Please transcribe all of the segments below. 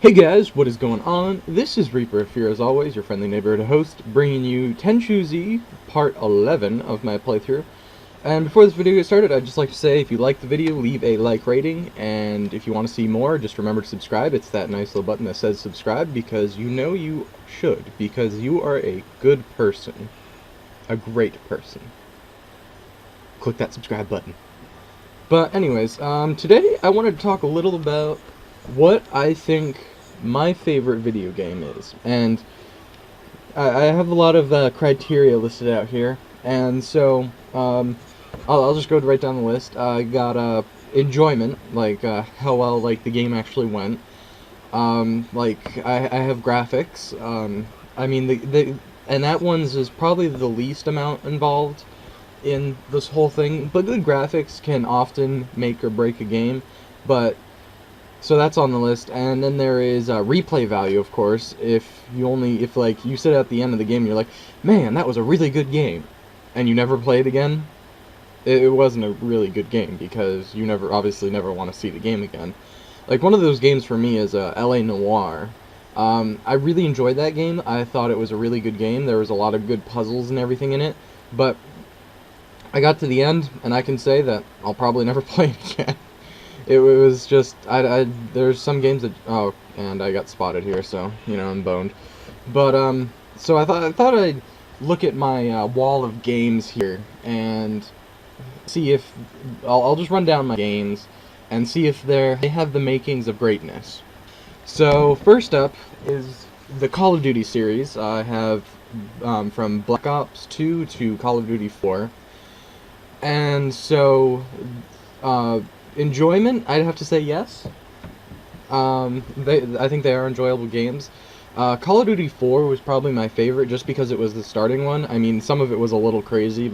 Hey guys, what is going on? This is Reaper here as always, your friendly neighborhood host, bringing you Tenchu Z, part 11 of my playthrough. And before this video gets started, I'd just like to say if you like the video, leave a like rating, and if you want to see more, just remember to subscribe. It's that nice little button that says subscribe, because you know you should, because you are a good person. A great person. Click that subscribe button. But anyways, today I wanted to talk a little about what I think my favorite video game is, and I have a lot of criteria listed out here, and so I'll just go right down the list. I got enjoyment, like how well the game actually went. I have graphics. I mean and that one's is probably the least amount involved in this whole thing, but good graphics can often make or break a game. But so that's on the list, and then there is replay value, of course. If you sit at the end of the game and you're like, man, that was a really good game, and you never play it again, it wasn't a really good game, because you obviously never want to see the game again. Like, one of those games for me is LA Noire. I really enjoyed that game. I thought it was a really good game. There was a lot of good puzzles and everything in it, but I got to the end, and I can say that I'll probably never play it again. It was just, there's some games that, oh, and I got spotted here, so, you know, I'm boned. But, so I thought I'd look at my wall of games here, and see if, I'll just run down my games, and see if they have the makings of greatness. So, first up is the Call of Duty series. I have, from Black Ops 2 to Call of Duty 4. And so, enjoyment, I'd have to say yes. I think they are enjoyable games. Call of Duty 4 was probably my favorite, just because it was the starting one. I mean, some of it was a little crazy,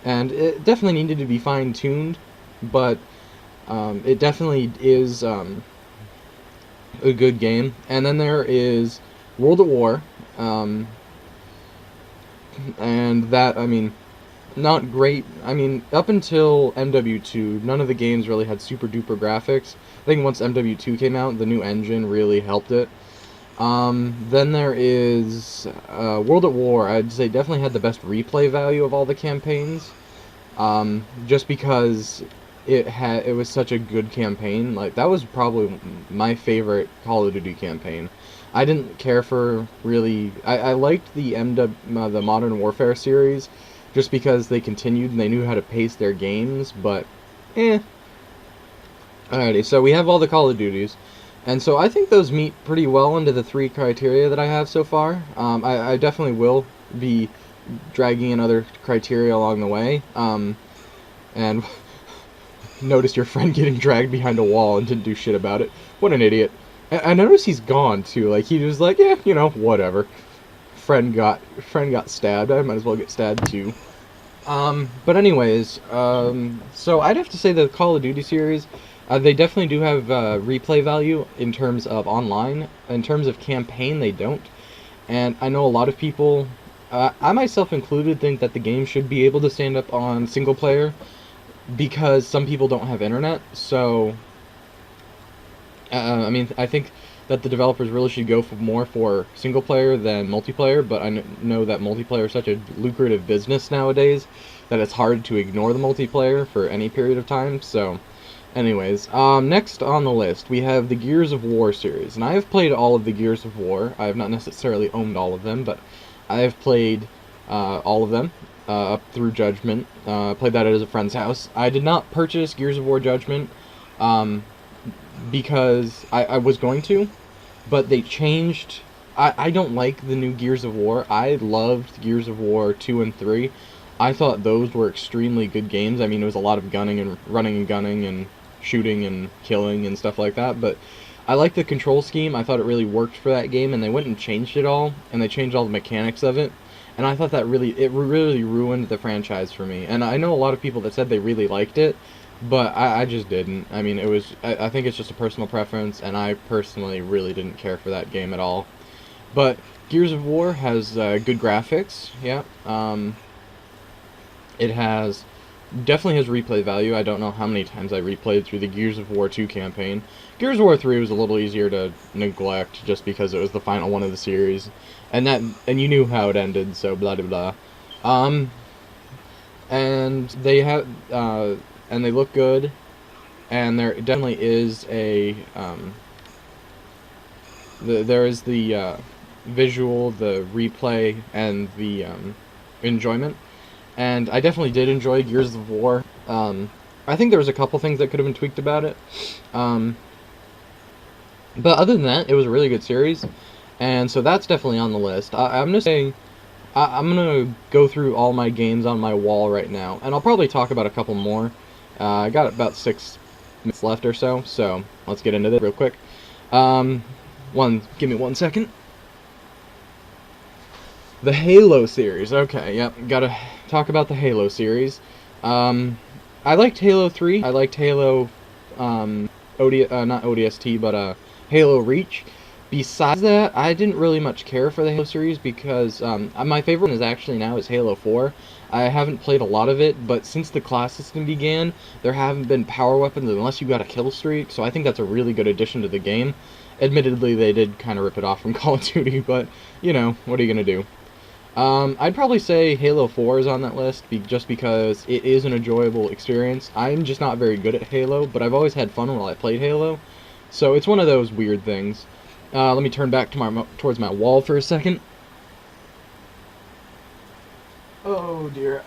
and it definitely needed to be fine-tuned, but it definitely is a good game. And then there is World at War, and that, I mean, not great. I mean, up until MW2, none of the games really had super duper graphics. I think once MW2 came out, the new engine really helped it. Then there is World at War. I'd say definitely had the best replay value of all the campaigns, just because it was such a good campaign. Like, that was probably my favorite Call of Duty campaign. I didn't care for really. I liked the the Modern Warfare series, just because they continued and they knew how to pace their games, but Alrighty, so we have all the Call of Duties, and so I think those meet pretty well into the three criteria that I have so far. I definitely will be dragging in other criteria along the way, and noticed your friend getting dragged behind a wall and didn't do shit about it. What an idiot. I noticed he's gone, too. Like, he was like, yeah, you know, whatever. Friend got stabbed. I might as well get stabbed too. But anyways, so I'd have to say the Call of Duty series, they definitely do have replay value in terms of online. In terms of campaign, they don't. And I know a lot of people, I myself included, think that the game should be able to stand up on single player, because some people don't have internet. So, I mean, I think that the developers really should go more for single player than multiplayer, but I know that multiplayer is such a lucrative business nowadays that it's hard to ignore the multiplayer for any period of time. So anyways, next on the list we have the Gears of War series, and I have played all of the Gears of War. I have not necessarily owned all of them, but I have played all of them up through Judgment. Played that at a friend's house. I did not purchase Gears of War Judgment, because I was going to, but they changed. I don't like the new Gears of War. I loved Gears of War 2 and 3. I thought those were extremely good games. I mean, it was a lot of gunning and running and gunning and shooting and killing and stuff like that, but I liked the control scheme. I thought it really worked for that game, and they went and changed it all, and they changed all the mechanics of it, and I thought that really ruined the franchise for me. And I know a lot of people that said they really liked it, but I just didn't. I mean, I think it's just a personal preference, and I personally really didn't care for that game at all. But Gears of War has good graphics, yeah. It has definitely has replay value. I don't know how many times I replayed through the Gears of War 2 campaign. Gears of War 3 was a little easier to neglect just because it was the final one of the series, and you knew how it ended, so blah blah blah. And they have and they look good, and there definitely is a there is the visual, the replay, and the enjoyment. And I definitely did enjoy Gears of War. I think there was a couple things that could have been tweaked about it. But other than that, it was a really good series. And so that's definitely on the list. I'm just saying, I'm going to go through all my games on my wall right now. And I'll probably talk about a couple more. I got about 6 minutes left or so. So let's get into this real quick. Give me 1 second. The Halo series. Okay, yep, gotta talk about the Halo series. I liked Halo 3. I liked Halo, not ODST, but Halo Reach. Besides that, I didn't really much care for the Halo series because my favorite one is Halo 4. I haven't played a lot of it, but since the class system began, there haven't been power weapons unless you got a kill streak, so I think that's a really good addition to the game. Admittedly, they did kind of rip it off from Call of Duty, but, you know, what are you gonna do? I'd probably say Halo 4 is on that list, just because it is an enjoyable experience. I'm just not very good at Halo, but I've always had fun while I played Halo, so it's one of those weird things. Let me turn back to towards my wall for a second. Oh dear.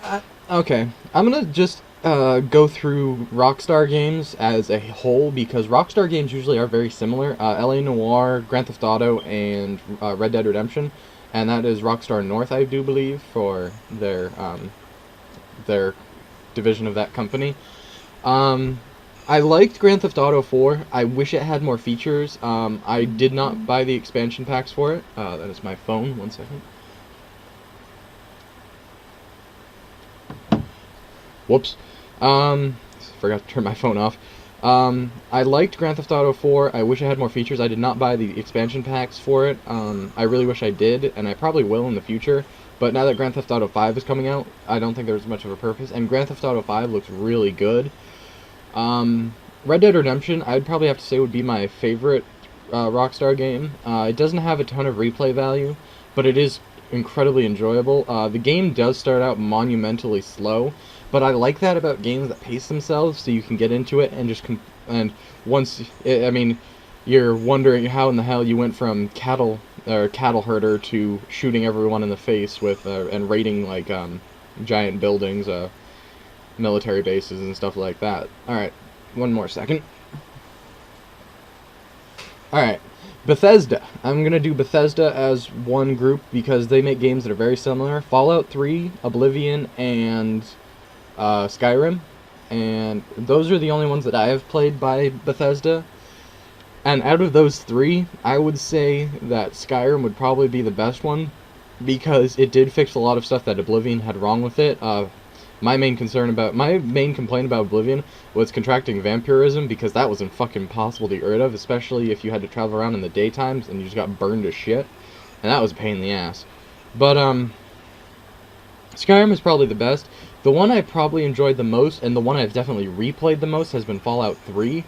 Okay, I'm gonna just go through Rockstar games as a whole, because Rockstar games usually are very similar. LA Noire, Grand Theft Auto, and Red Dead Redemption. And that is Rockstar North, I do believe, for their division of that company. I liked Grand Theft Auto 4. I wish it had more features. I did not buy the expansion packs for it. That is my phone. 1 second. Whoops. Forgot to turn my phone off. I liked Grand Theft Auto 4. I wish I had more features. I did not buy the expansion packs for it. I really wish I did, and I probably will in the future. But now that Grand Theft Auto 5 is coming out, I don't think there's much of a purpose. And Grand Theft Auto 5 looks really good. Red Dead Redemption, I'd probably have to say would be my favorite Rockstar game. It doesn't have a ton of replay value, but it is incredibly enjoyable. The game does start out monumentally slow, but I like that about games that pace themselves, so you can get into it and I mean, you're wondering how in the hell you went from cattle herder to shooting everyone in the face with and raiding like giant buildings, military bases and stuff like that. All right, 1 more second. All right. Bethesda. I'm going to do Bethesda as one group because they make games that are very similar. Fallout 3, Oblivion, and Skyrim. And those are the only ones that I have played by Bethesda. And out of those 3, I would say that Skyrim would probably be the best one because it did fix a lot of stuff that Oblivion had wrong with it. My main complaint about Oblivion was contracting vampirism, because that was fucking impossible to get rid of, especially if you had to travel around in the daytimes and you just got burned to shit, and that was a pain in the ass. But Skyrim is probably the best. The one I probably enjoyed the most, and the one I've definitely replayed the most, has been Fallout 3,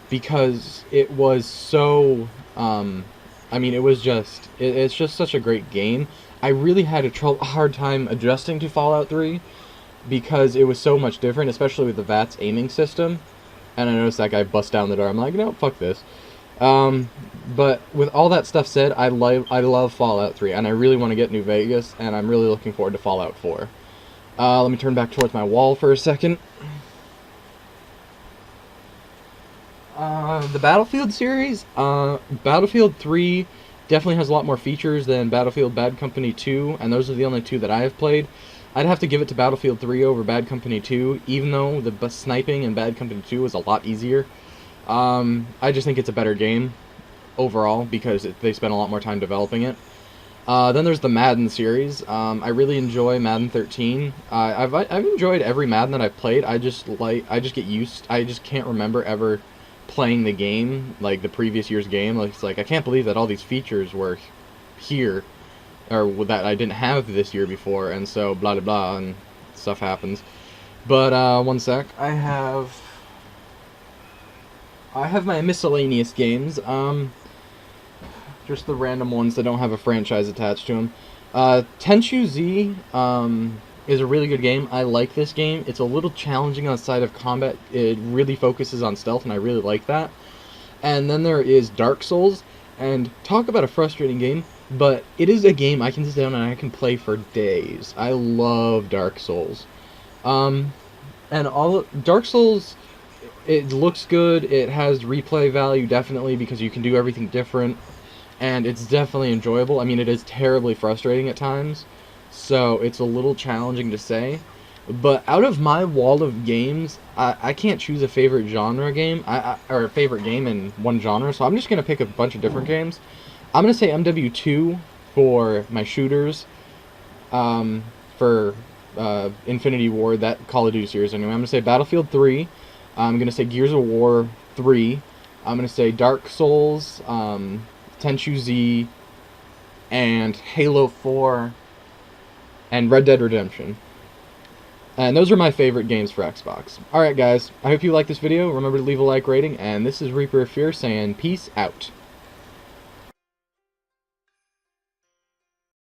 because it was so, I mean, it's just such a great game. I really had a hard time adjusting to Fallout 3, because it was so much different, especially with the VATS aiming system. And I noticed that guy bust down the door. I'm like, no, fuck this. But with all that stuff said, I love Fallout 3, and I really want to get New Vegas, and I'm really looking forward to Fallout 4. Let me turn back towards my wall for a second. The Battlefield series, Battlefield 3 definitely has a lot more features than Battlefield Bad Company 2, and those are the only 2 that I have played. I'd have to give it to Battlefield 3 over Bad Company 2, even though the sniping in Bad Company 2 is a lot easier. I just think it's a better game overall, because they spent a lot more time developing it. Then there's the Madden series. I really enjoy Madden 13. I've enjoyed every Madden that I've played. I just can't remember ever playing the game, like the previous year's game. It's like, I can't believe that all these features were here, or that I didn't have this year before, and so blah blah blah, and stuff happens. But one sec. I have my miscellaneous games. Just the random ones that don't have a franchise attached to them. Tenchu Z is a really good game. I like this game. It's a little challenging on the side of combat. It really focuses on stealth, and I really like that. And then there is Dark Souls, and talk about a frustrating game, but it is a game I can sit down and I can play for days. I love Dark Souls. And Dark Souls, it looks good. It has replay value definitely because you can do everything different, and it's definitely enjoyable. I mean, it is terribly frustrating at times, so it's a little challenging to say. But out of my wall of games, I can't choose a favorite genre game, or a favorite game in one genre, so I'm just going to pick a bunch of different games. I'm going to say MW2 for my shooters, for Infinity Ward, that Call of Duty series anyway. I'm going to say Battlefield 3, I'm going to say Gears of War 3, I'm going to say Dark Souls, Tenchu Z, and Halo 4, and Red Dead Redemption. And those are my favorite games for Xbox. Alright guys, I hope you liked this video. Remember to leave a like rating, and this is Reaper of Fear saying peace out.